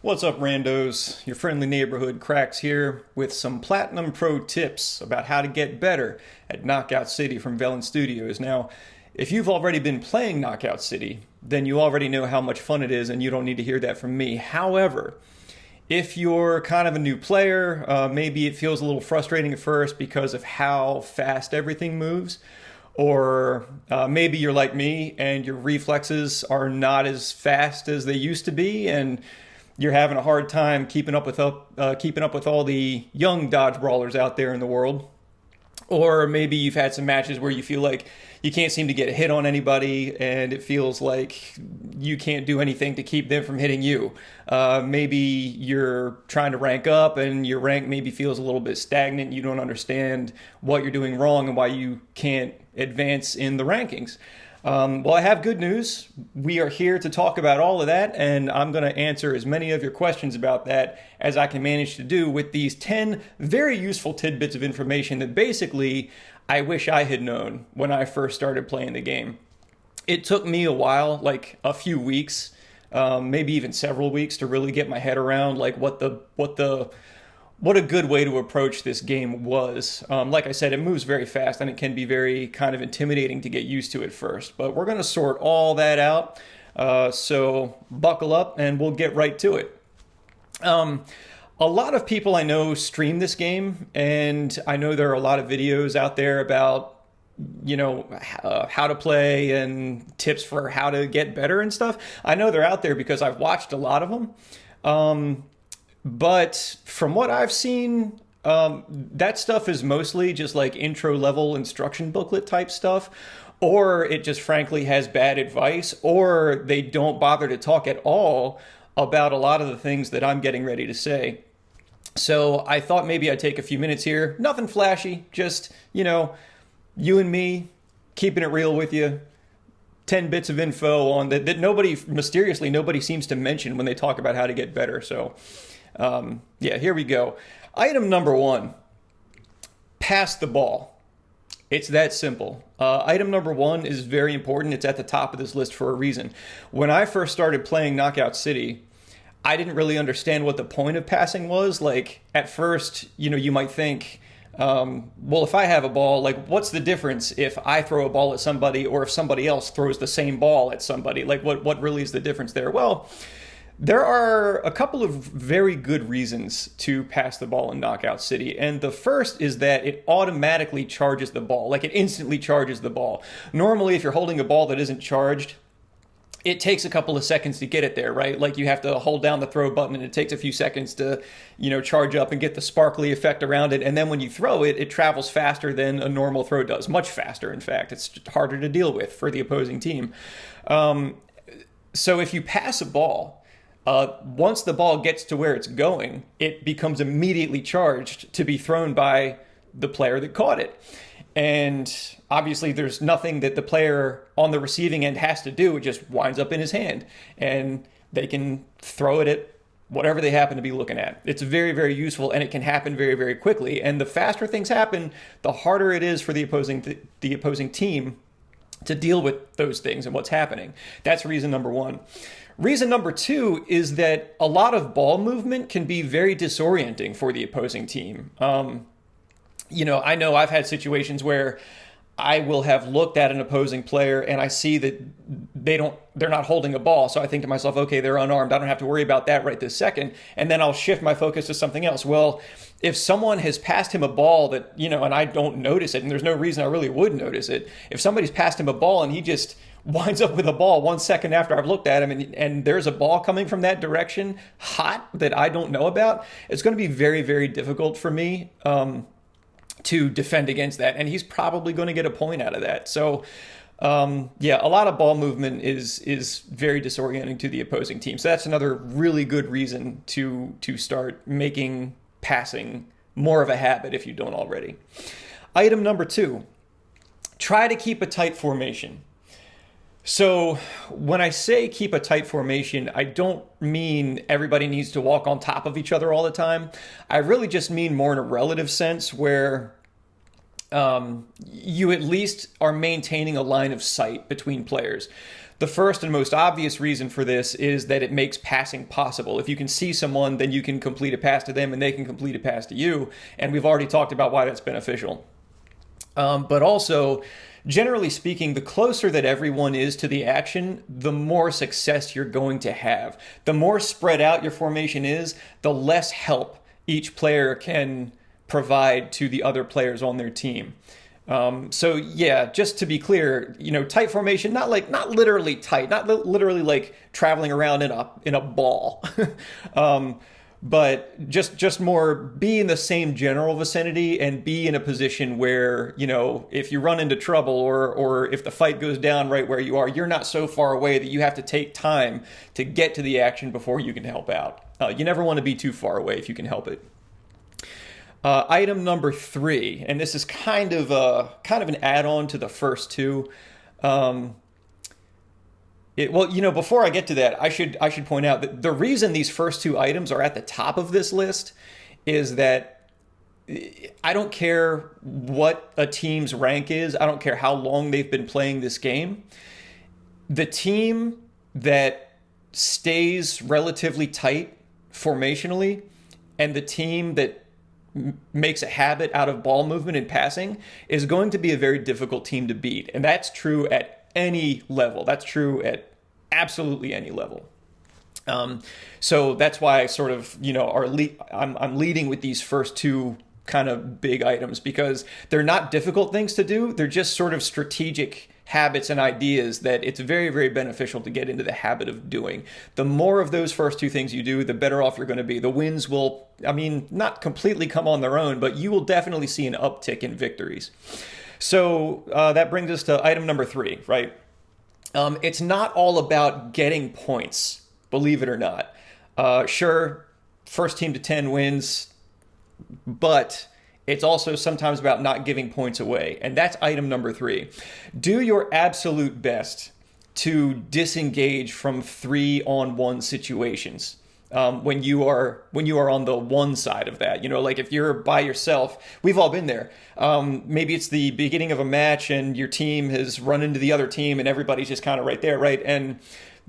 What's up, randos? Your friendly neighborhood Cracks here with some Platinum Pro tips about how to get better at Knockout City from Velen Studios. Now, if you've already been playing Knockout City, then you already know how much fun it is and you don't need to hear that from me. However, if you're kind of a new player, maybe it feels a little frustrating at first because of how fast everything moves. Or maybe you're like me and your reflexes are not as fast as they used to be, and you're having a hard time keeping up with all the young dodge brawlers out there in the world. Or maybe you've had some matches where you feel like you can't seem to get a hit on anybody and it feels like you can't do anything to keep them from hitting you. Maybe you're trying to rank up and your rank maybe feels a little bit stagnant. You don't understand what you're doing wrong and why you can't advance in the rankings. Well, I have good news. We are here to talk about all of that, and I'm going to answer as many of your questions about that as I can manage to do with these 10 very useful tidbits of information that basically I wish I had known when I first started playing the game. It took me a while, like a few weeks, maybe even several weeks, to really get my head around like what a good way to approach this game was. Like I said, it moves very fast and it can be very kind of intimidating to get used to at first. But we're going to sort all that out. So buckle up and we'll get right to it. A lot of people I know stream this game, and I know there are a lot of videos out there about, how to play and tips for how to get better and stuff. I know they're out there because I've watched a lot of them. But from what I've seen, that stuff is mostly just like intro level instruction booklet type stuff, or it just frankly has bad advice, or they don't bother to talk at all about a lot of the things that I'm getting ready to say. So I thought maybe I'd take a few minutes here. Nothing flashy, just, you and me keeping it real with you. 10 bits of info on that nobody seems to mention when they talk about how to get better. So here we go. Item number 1, pass the ball. It's that simple. Item number 1 is very important. It's at the top of this list for a reason. When I first started playing Knockout City, I didn't really understand what the point of passing was. Like, at first, you might think, well, if I have a ball, like, what's the difference if I throw a ball at somebody or if somebody else throws the same ball at somebody? Like, what really is the difference there? Well, there are a couple of very good reasons to pass the ball in Knockout City. And the first is that it automatically charges the ball. Like, it instantly charges the ball. Normally, if you're holding a ball that isn't charged, it takes a couple of seconds to get it there, right? Like, you have to hold down the throw button and it takes a few seconds to, charge up and get the sparkly effect around it. And then when you throw it, it travels faster than a normal throw does. Much faster, in fact. It's just harder to deal with for the opposing team. So if you pass a ball, once the ball gets to where it's going, it becomes immediately charged to be thrown by the player that caught it. And obviously there's nothing that the player on the receiving end has to do. It just winds up in his hand and they can throw it at whatever they happen to be looking at. It's very, very useful, and it can happen very, very quickly. And the faster things happen, the harder it is for the opposing team to deal with those things and what's happening. That's reason number 1. Reason number 2 is that a lot of ball movement can be very disorienting for the opposing team. I know I've had situations where I will have looked at an opposing player and I see that they're not holding a ball. So I think to myself, okay, they're unarmed. I don't have to worry about that right this second. And then I'll shift my focus to something else. Well, if someone has passed him a ball that, and I don't notice it, and there's no reason I really would notice it. If somebody's passed him a ball and he just winds up with a ball 1 second after I've looked at him and there's a ball coming from that direction hot that I don't know about, it's going to be very, very difficult for me to defend against that. And he's probably going to get a point out of that. So, a lot of ball movement is very disorienting to the opposing team. So that's another really good reason to start making passing more of a habit if you don't already. Item number 2, try to keep a tight formation. So when I say keep a tight formation, I don't mean everybody needs to walk on top of each other all the time. I really just mean more in a relative sense where you at least are maintaining a line of sight between players. The first and most obvious reason for this is that it makes passing possible. If you can see someone, then you can complete a pass to them and they can complete a pass to you. And we've already talked about why that's beneficial. But also, generally speaking, the closer that everyone is to the action, the more success you're going to have. The more spread out your formation is, the less help each player can provide to the other players on their team. So yeah, just to be clear, tight formation, not literally tight, not literally like traveling around in a ball, but just more be in the same general vicinity and be in a position where, if you run into trouble or if the fight goes down right where you are, you're not so far away that you have to take time to get to the action before you can help out. You never want to be too far away if you can help it. Item number 3, and this is kind of an add-on to the first two. Before I get to that, I should point out that the reason these first two items are at the top of this list is that I don't care what a team's rank is. I don't care how long they've been playing this game. The team that stays relatively tight formationally and the team that makes a habit out of ball movement and passing is going to be a very difficult team to beat. And that's true at any level. That's true at absolutely any level. So that's why I sort of, I'm leading with these first two kind of big items because they're not difficult things to do. They're just sort of strategic habits and ideas that it's very, very beneficial to get into the habit of doing. The more of those first two things you do, the better off you're going to be. The wins will, not completely come on their own, but you will definitely see an uptick in victories. So that brings us to item number 3, right? It's not all about getting points, believe it or not. Sure, first team to 10 wins, but it's also sometimes about not giving points away. And that's item number 3. Do your absolute best to disengage from 3-on-1 situations. When you are on the one side of that, like if you're by yourself, we've all been there. Maybe it's the beginning of a match and your team has run into the other team and everybody's just kind of right there, right? And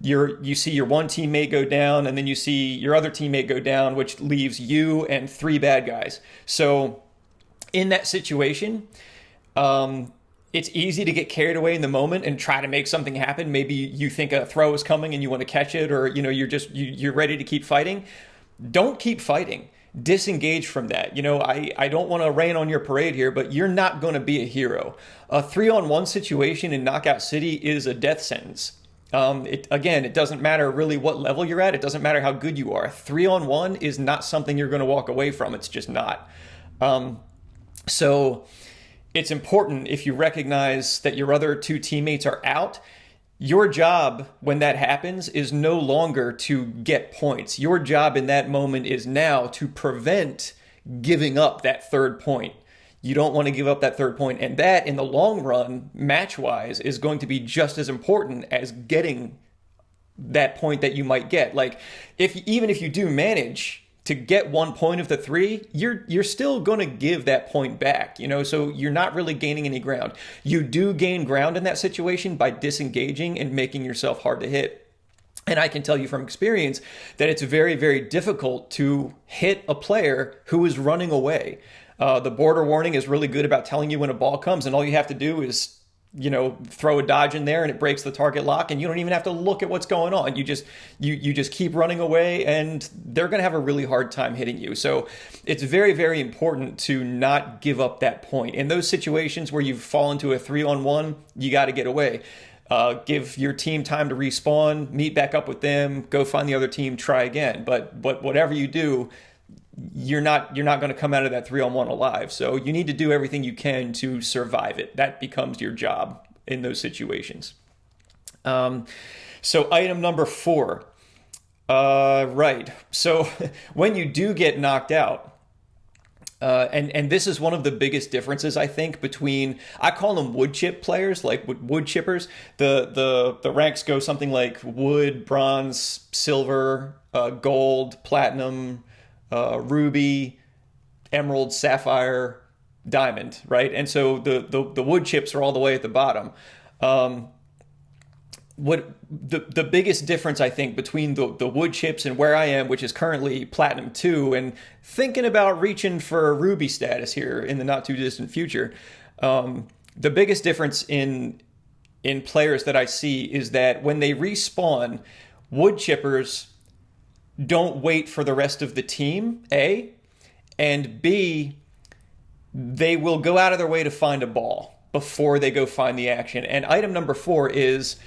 you see your one teammate go down and then you see your other teammate go down, which leaves you and 3 bad guys. So in that situation, it's easy to get carried away in the moment and try to make something happen. Maybe you think a throw is coming and you want to catch it, or you're ready to keep fighting. Don't keep fighting. Disengage from that. I don't want to rain on your parade here, but you're not going to be a hero. A 3-on-1 situation in Knockout City is a death sentence. It doesn't matter really what level you're at. It doesn't matter how good you are. 3-on-1 is not something you're going to walk away from. It's just not. So it's important if you recognize that your other 2 teammates are out. Your job when that happens is no longer to get points. Your job in that moment is now to prevent giving up that 3rd point. You don't want to give up that 3rd point. And that, in the long run, match-wise, is going to be just as important as getting that point that you might get. Like, even if you do manage to get 1 point of the 3, you're still going to give that point back, so you're not really gaining any ground. You do gain ground in that situation by disengaging and making yourself hard to hit. And I can tell you from experience that it's very, very difficult to hit a player who is running away. The border warning is really good about telling you when a ball comes, and all you have to do is throw a dodge in there and it breaks the target lock and you don't even have to look at what's going on. You just keep running away and they're going to have a really hard time hitting you. So it's very, very important to not give up that point. In those situations where you fall into a 3-on-1, you got to get away. Give your team time to respawn, meet back up with them, go find the other team, try again. But whatever you do, you're not going to come out of that 3-on-1 alive. So you need to do everything you can to survive it. That becomes your job in those situations. So item number 4. Right. So when you do get knocked out, and this is one of the biggest differences, I think, between, I call them wood chip players, like wood chippers. The ranks go something like wood, bronze, silver, gold, platinum, ruby, emerald, sapphire, diamond, right? And so the wood chips are all the way at the bottom. what the biggest difference I think between the wood chips and where I am, which is currently Platinum 2, and thinking about reaching for Ruby status here in the not too distant future, the biggest difference in players that I see is that when they respawn, wood chippers don't wait for the rest of the team, A, and B, they will go out of their way to find a ball before they go find the action. And item number 4 is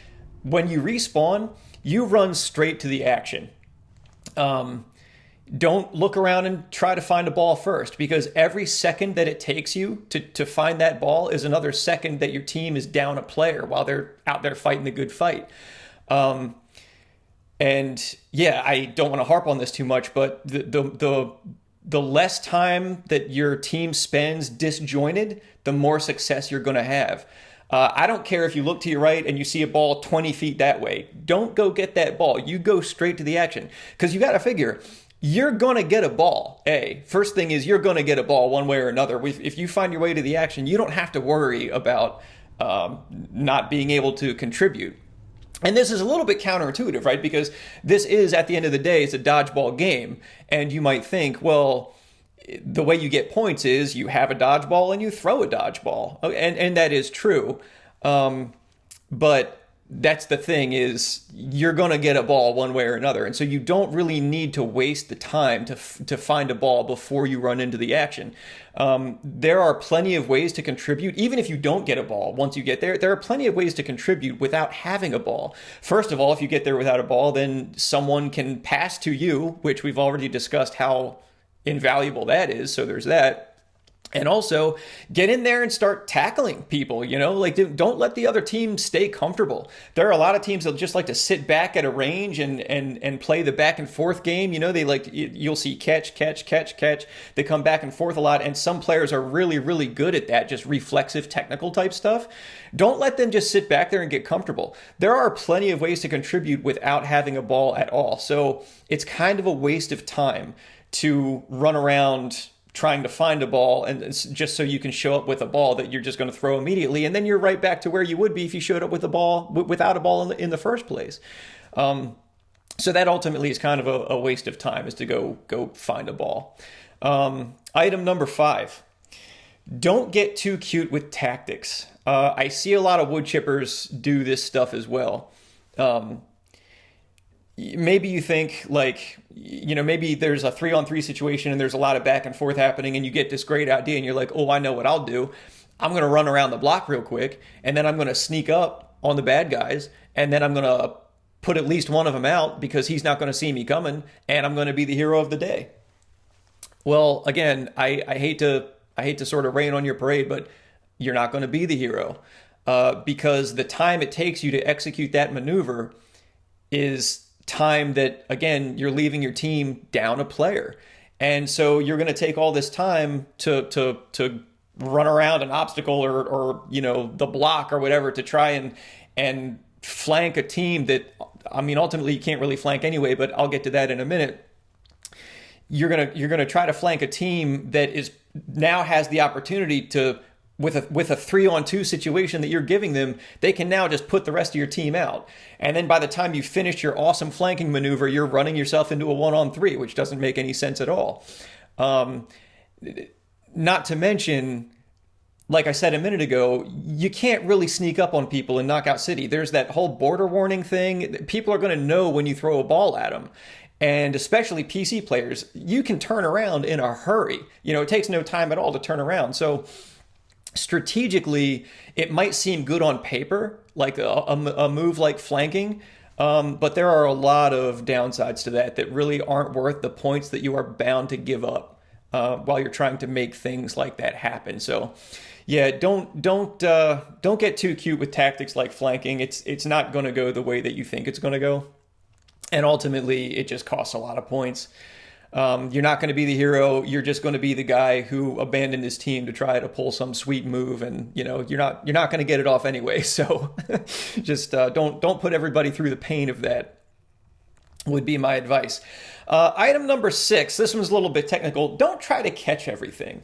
when you respawn, you run straight to the action. Don't look around and try to find a ball first, because every second that it takes you to find that ball is another second that your team is down a player while they're out there fighting the good fight. And yeah, I don't want to harp on this too much, but the less time that your team spends disjointed, the more success you're going to have. I don't care if you look to your right and you see a ball 20 feet that way. Don't go get that ball. You go straight to the action, because you got to figure you're going to get a ball. First thing is you're going to get a ball one way or another. If you find your way to the action, you don't have to worry about not being able to contribute. And this is a little bit counterintuitive, right? Because this is, at the end of the day, it's a dodgeball game. And you might think, well, the way you get points is you have a dodgeball and you throw a dodgeball. And that is true. But that's the thing, is you're going to get a ball one way or another. And so you don't really need to waste the time to find a ball before you run into the action. There are plenty of ways to contribute. Even if you don't get a ball once you get there, there are plenty of ways to contribute without having a ball. First of all, if you get there without a ball, then someone can pass to you, which we've already discussed how invaluable that is. So there's that. And also get in there and start tackling people, like don't let the other team stay comfortable. There are a lot of teams that just like to sit back at a range and play the back and forth game. You'll see catch. They come back and forth a lot. And some players are really, really good at that, just reflexive technical type stuff. Don't let them just sit back there and get comfortable. There are plenty of ways to contribute without having a ball at all. So it's kind of a waste of time to run around trying to find a ball and just so you can show up with a ball that you're just going to throw immediately, and then you're right back to where you would be if you showed up with a ball without a ball in the first place. So that ultimately is kind of a waste of time, is to go find a ball. Item number 5: don't get too cute with tactics. I see a lot of wood chippers do this stuff as well. Maybe you think maybe there's a 3-on-3 situation and there's a lot of back and forth happening, and you get this great idea and you're like, oh, I know what I'll do. I'm going to run around the block real quick, and then I'm going to sneak up on the bad guys, and then I'm going to put at least one of them out because he's not going to see me coming, and I'm going to be the hero of the day. Well, again, I hate to sort of rain on your parade, but you're not going to be the hero because the time it takes you to execute that maneuver is time that, again, you're leaving your team down a player. And so you're going to take all this time to run around an obstacle or the block or whatever to try and flank a team that, ultimately you can't really flank anyway, but I'll get to that in a minute. You're going to try to flank a team that now has the opportunity to, with a 3-on-2 situation that you're giving them, they can now just put the rest of your team out. And then by the time you finish your awesome flanking maneuver, you're running yourself into a 1-on-3, which doesn't make any sense at all. Not to mention, like I said a minute ago, you can't really sneak up on people in Knockout City. There's that whole border warning thing. People are going to know when you throw a ball at them. And especially PC players, you can turn around in a hurry. It takes no time at all to turn around. So strategically, it might seem good on paper, like a move like flanking, but there are a lot of downsides to that really aren't worth the points that you are bound to give up while you're trying to make things like that happen. So, yeah, don't get too cute with tactics like flanking. It's not going to go the way that you think it's going to go, and ultimately, it just costs a lot of points. You're not going to be the hero. You're just going to be the guy who abandoned his team to try to pull some sweet move, and you're not going to get it off anyway. So just don't put everybody through the pain of that, would be my advice. Item number 6. This one's a little bit technical. Don't try to catch everything.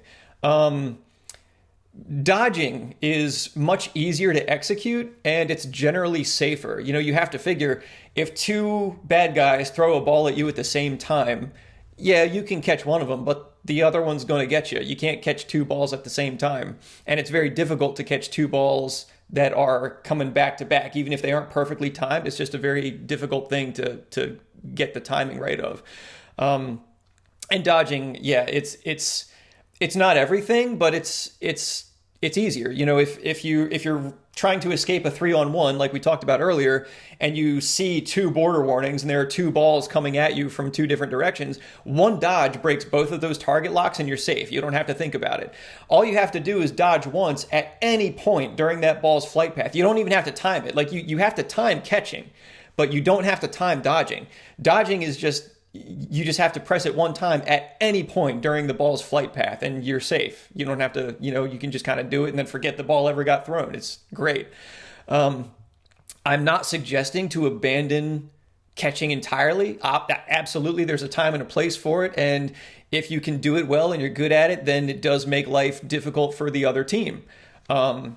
Dodging is much easier to execute and it's generally safer. You have to figure if two bad guys throw a ball at you at the same time, yeah, you can catch one of them, but the other one's going to get you. You can't catch two balls at the same time. And it's very difficult to catch two balls that are coming back to back, even if they aren't perfectly timed. It's just a very difficult thing to get the timing right of. And dodging, yeah, it's not everything, but it's easier. If you're trying to escape a 3-on-1, like we talked about earlier, and you see two border warnings and there are two balls coming at you from two different directions, one dodge breaks both of those target locks and you're safe. You don't have to think about it. All you have to do is dodge once at any point during that ball's flight path. You don't even have to time it. Like you have to time catching, but you don't have to time dodging. Dodging is you just have to press it one time at any point during the ball's flight path and you're safe. You don't have to, you can just kind of do it and then forget the ball ever got thrown. It's great. I'm not suggesting to abandon catching entirely. Absolutely, there's a time and a place for it. And if you can do it well and you're good at it, then it does make life difficult for the other team. And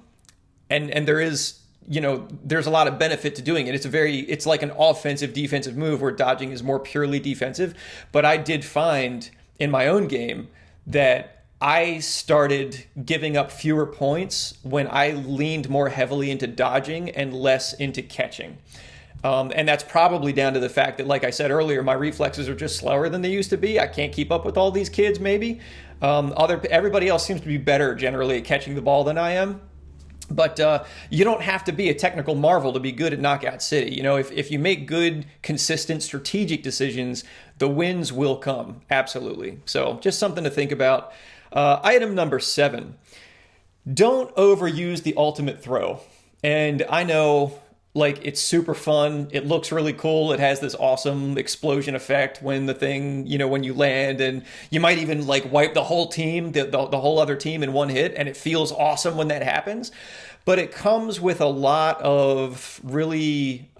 there is, there's a lot of benefit to doing it. It's like an offensive defensive move where dodging is more purely defensive. But I did find in my own game that I started giving up fewer points when I leaned more heavily into dodging and less into catching. And that's probably down to the fact that, like I said earlier, my reflexes are just slower than they used to be. I can't keep up with all these kids, maybe. Everybody else seems to be better generally at catching the ball than I am. But you don't have to be a technical marvel to be good at Knockout City. If you make good, consistent, strategic decisions, the wins will come. Absolutely. So just something to think about. Item number 7, don't overuse the ultimate throw. And I know, it's super fun. It looks really cool. It has this awesome explosion effect when the thing, when you land, and you might even wipe the whole team, the whole other team in one hit. And it feels awesome when that happens. But it comes with a lot of really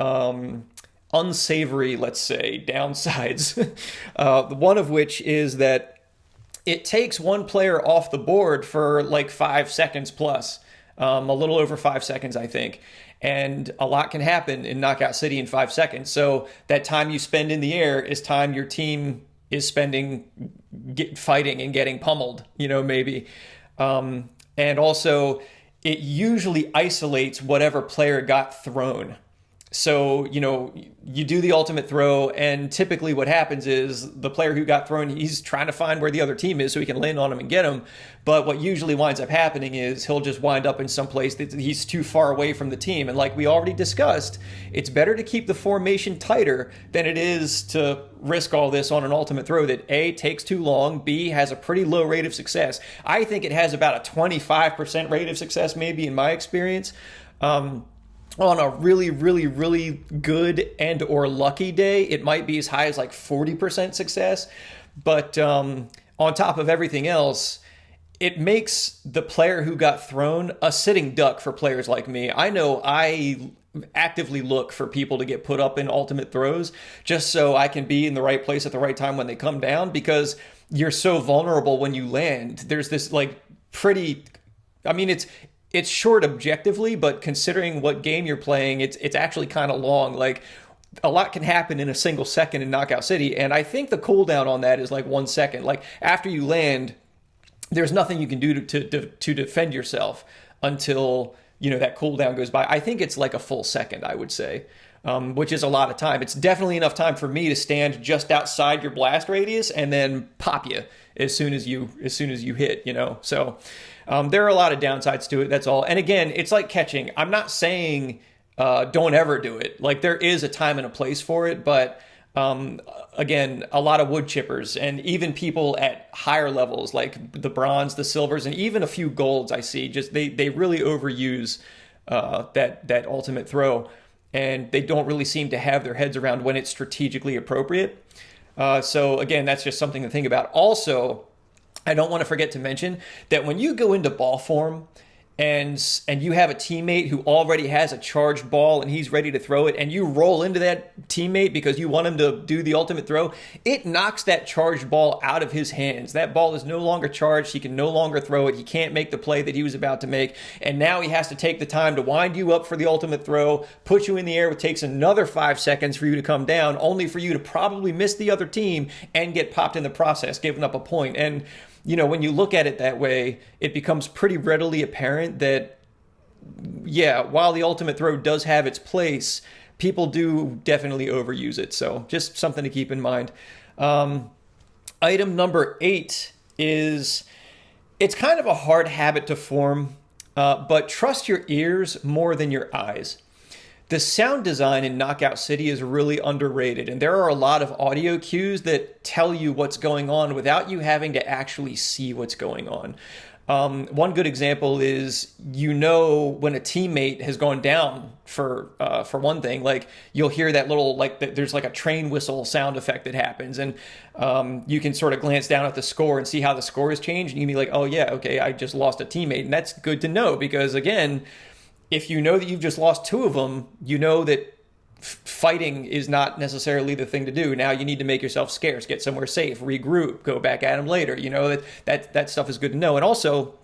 unsavory, let's say, downsides. One of which is that it takes one player off the board for 5 seconds plus, a little over 5 seconds, I think. And a lot can happen in Knockout City in 5 seconds. So that time you spend in the air is time your team is spending fighting and getting pummeled, maybe. And also, it usually isolates whatever player got thrown. So, you do the ultimate throw, and typically what happens is the player who got thrown, he's trying to find where the other team is so he can land on him and get him. But what usually winds up happening is he'll just wind up in some place that he's too far away from the team. And like we already discussed, it's better to keep the formation tighter than it is to risk all this on an ultimate throw that A, takes too long, B, has a pretty low rate of success. I think it has about a 25% rate of success, maybe in my experience. On a really, really, really good and or lucky day, it might be as high as 40% success. But on top of everything else, it makes the player who got thrown a sitting duck for players like me. I know I actively look for people to get put up in ultimate throws just so I can be in the right place at the right time when they come down, because you're so vulnerable when you land. There's this it's short objectively, but considering what game you're playing, it's actually kind of long. A lot can happen in a single second in Knockout City, and I think the cooldown on that is 1 second. After you land, there's nothing you can do to defend yourself until that cooldown goes by. I think it's a full second, I would say, which is a lot of time. It's definitely enough time for me to stand just outside your blast radius and then pop you as soon as you hit. So. There are a lot of downsides to it, that's all. And again, it's like catching. I'm not saying don't ever do it. There is a time and a place for it, but again, a lot of wood chippers and even people at higher levels, like the bronze, the silvers, and even a few golds I see, just they really overuse that ultimate throw, and they don't really seem to have their heads around when it's strategically appropriate. So again, that's just something to think about. Also, I don't want to forget to mention that when you go into ball form, and you have a teammate who already has a charged ball and he's ready to throw it, and you roll into that teammate because you want him to do the ultimate throw, it knocks that charged ball out of his hands. That ball is no longer charged. He can no longer throw it. He can't make the play that he was about to make, and now he has to take the time to wind you up for the ultimate throw, put you in the air. It takes another 5 seconds for you to come down, only for you to probably miss the other team and get popped in the process, giving up a point. And when you look at it that way, it becomes pretty readily apparent that, yeah, while the ultimate throw does have its place, people do definitely overuse it. So just something to keep in mind. Item number 8 is, it's kind of a hard habit to form, but trust your ears more than your eyes. The sound design in Knockout City is really underrated, and there are a lot of audio cues that tell you what's going on without you having to actually see what's going on. One good example is, when a teammate has gone down for one thing, like you'll hear that little, there's like a train whistle sound effect that happens, and you can sort of glance down at the score and see how the score has changed, and you can be like, oh yeah, okay, I just lost a teammate, and that's good to know, because again, if you know that you've just lost 2 of them, you know that fighting is not necessarily the thing to do. Now you need to make yourself scarce, get somewhere safe, regroup, go back at them later. That stuff is good to know. And also,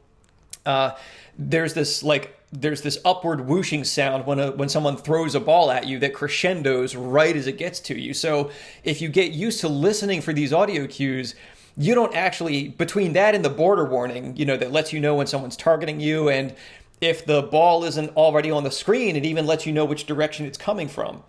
there's this upward whooshing sound when someone throws a ball at you that crescendos right as it gets to you. So if you get used to listening for these audio cues, you don't actually, between that and the border warning, that lets you know when someone's targeting you, and if the ball isn't already on the screen, it even lets you know which direction it's coming from.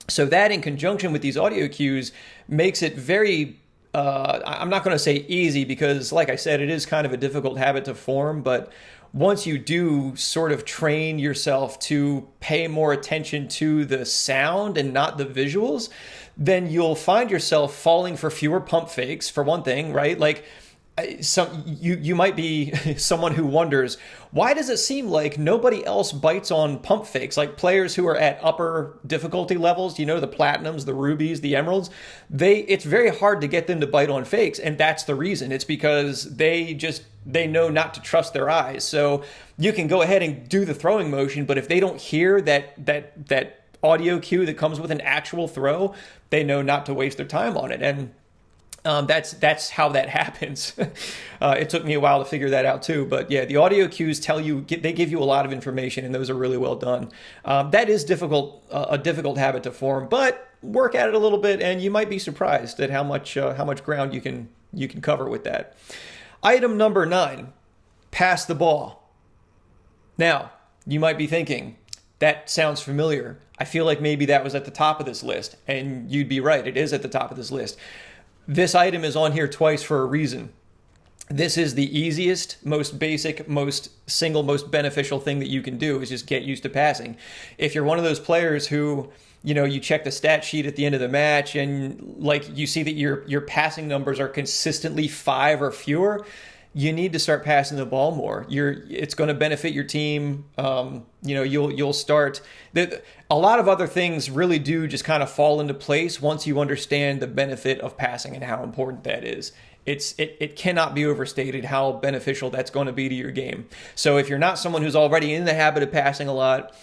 So that, in conjunction with these audio cues, makes it very, I'm not going to say easy, because like I said, it is kind of a difficult habit to form, but once you do sort of train yourself to pay more attention to the sound and not the visuals, then you'll find yourself falling for fewer pump fakes, for one thing, right? Like, you might be someone who wonders, why does it seem like nobody else bites on pump fakes? Like players who are at upper difficulty levels, the platinums, the rubies, the emeralds, it's very hard to get them to bite on fakes, and that's the reason. It's because they know not to trust their eyes. So you can go ahead and do the throwing motion, but if they don't hear that audio cue that comes with an actual throw, they know not to waste their time on it. And that's how that happens. It took me a while to figure that out too, but yeah, the audio cues they give you a lot of information, and those are really well done. That is a difficult habit to form, but work at it a little bit, and you might be surprised at how much ground you can cover with that. Item number 9, pass the ball. Now, you might be thinking, that sounds familiar. I feel like maybe that was at the top of this list, and you'd be right. It is at the top of this list. This item is on here twice for a reason. This is the easiest, most basic, most beneficial thing that you can do, is just get used to passing. If you're one of those players who, you check the stat sheet at the end of the match and you see that your passing numbers are consistently 5 or fewer, you need to start passing the ball more. It's going to benefit your team. You'll start. A lot of other things really do just kind of fall into place once you understand the benefit of passing and how important that is. It cannot be overstated how beneficial that's going to be to your game. So if you're not someone who's already in the habit of passing a lot,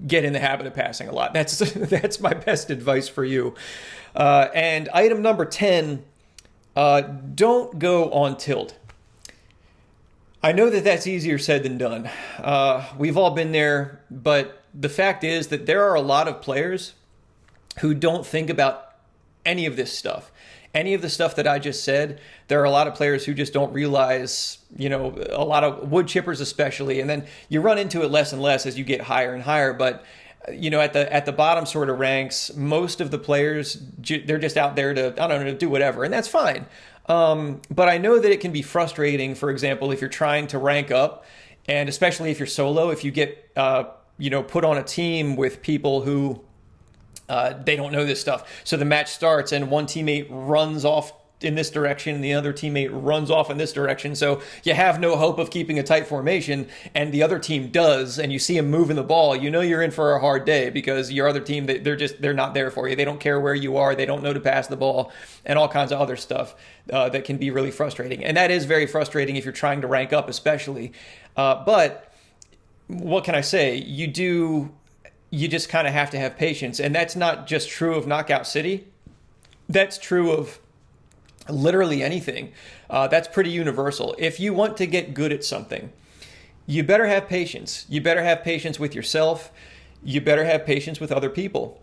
get in the habit of passing a lot. That's my best advice for you. And item number 10. Don't go on tilt. I know that that's easier said than done. We've all been there, but the fact is that there are a lot of players who don't think about any of this stuff. Any of the stuff that I just said, there are a lot of players who just don't realize, a lot of wood chippers especially, and then you run into it less and less as you get higher and higher, but at the bottom sort of ranks, most of the players, they're just out there to do whatever, and that's fine. But I know that it can be frustrating, for example, if you're trying to rank up, and especially if you're solo, if you get put on a team with people who they don't know this stuff. So the match starts and one teammate runs off in this direction and the other teammate runs off in this direction, so you have no hope of keeping a tight formation, and the other team does, and you see them moving the ball, you know you're in for a hard day, because your other team, they're not there for you. They don't care where you are. They don't know to pass the ball, and all kinds of other stuff that can be really frustrating. And that is very frustrating if you're trying to rank up, especially. But what can I say? You just kind of have to have patience, and that's not just true of Knockout City. That's true of literally anything. That's pretty universal. If you want to get good at something, you better have patience. You better have patience with yourself. You better have patience with other people.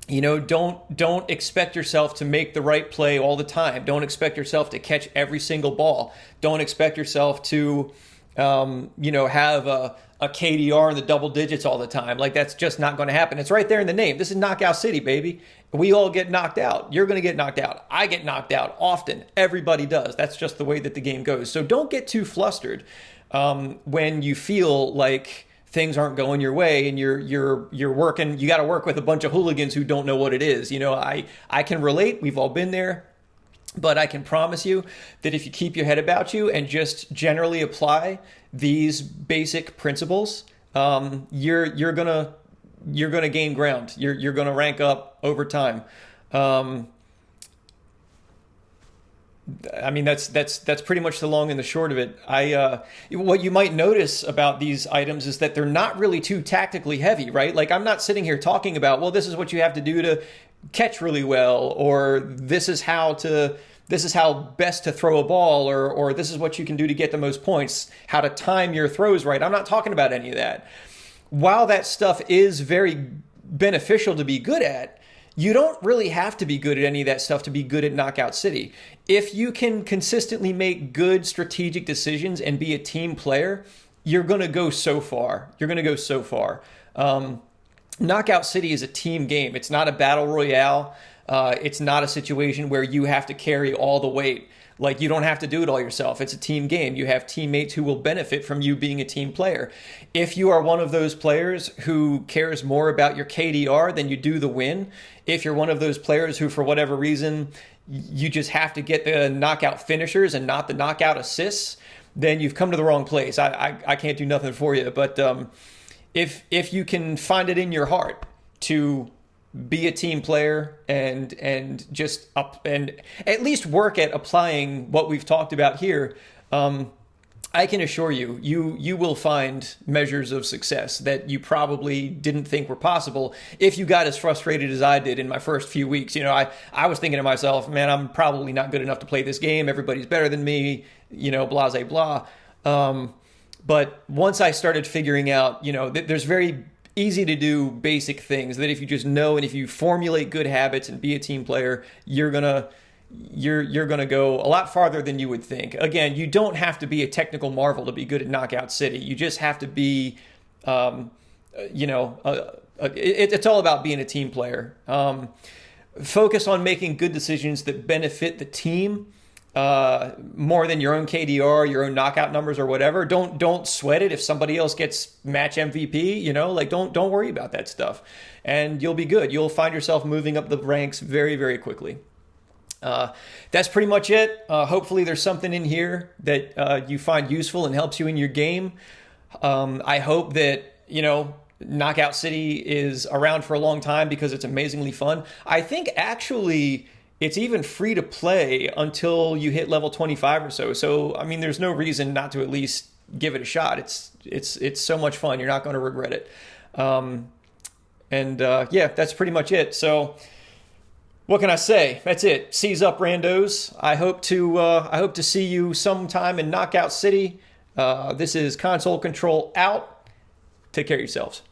You know, don't expect yourself to make the right play all the time. Don't expect yourself to catch every single ball. Don't expect yourself to, have a KDR in the double digits all the time. Like, that's just not going to happen. It's right there in the name. This is Knockout City, baby. We all get knocked out. You're going to get knocked out. I get knocked out often. Everybody does. That's just the way that the game goes. So don't get too flustered when you feel like things aren't going your way and you're working. You got to work with a bunch of hooligans who don't know what it is. You know, I can relate. We've all been there. But I can promise you that if you keep your head about you and just generally apply these basic principles, you're gonna gain ground. You're gonna rank up over time. I mean, that's pretty much the long and the short of it. What you might notice about these items is that they're not really too tactically heavy, right? Like, I'm not sitting here talking about, well, this is what you have to do to catch really well, or this is how best to throw a ball, or this is what you can do to get the most points, how to time your throws right. I'm not talking about any of that. While that stuff is very beneficial to be good at, you don't really have to be good at any of that stuff to be good at Knockout City. If you can consistently make good strategic decisions and be a team player, you're going to go so far. Knockout City is a team game. It's not a battle royale. It's not a situation where you have to carry all the weight. Like, you don't have to do it all yourself. It's a team game. You have teammates who will benefit from you being a team player. If you are one of those players who cares more about your KDR than you do the win, if you're one of those players who, for whatever reason, you just have to get the knockout finishers and not the knockout assists, then you've come to the wrong place. I can't do nothing for you. But if you can find it in your heart to be a team player and just up and at least work at applying what we've talked about here, I can assure you, you will find measures of success that you probably didn't think were possible if you got as frustrated as I did in my first few weeks. You know, I was thinking to myself, man, I'm probably not good enough to play this game. Everybody's better than me, blah, blah, blah. But once I started figuring out, there's very easy to do basic things that if you just know and if you formulate good habits and be a team player, you're gonna go a lot farther than you would think. Again, you don't have to be a technical marvel to be good at Knockout City. You just have to be, it's all about being a team player. Focus on making good decisions that benefit the team more than your own KDR, your own knockout numbers or whatever. Don't sweat it if somebody else gets match MVP, don't worry about that stuff and you'll be good. You'll find yourself moving up the ranks very, very quickly. That's pretty much it. Hopefully there's something in here that you find useful and helps you in your game. I hope that, Knockout City is around for a long time because it's amazingly fun. I think actually it's even free to play until you hit level 25 or so. So, I mean, there's no reason not to at least give it a shot. It's so much fun. You're not going to regret it. That's pretty much it. So what can I say? That's it. Seize up, randos. I hope to see you sometime in Knockout City. This is Console Control out. Take care of yourselves.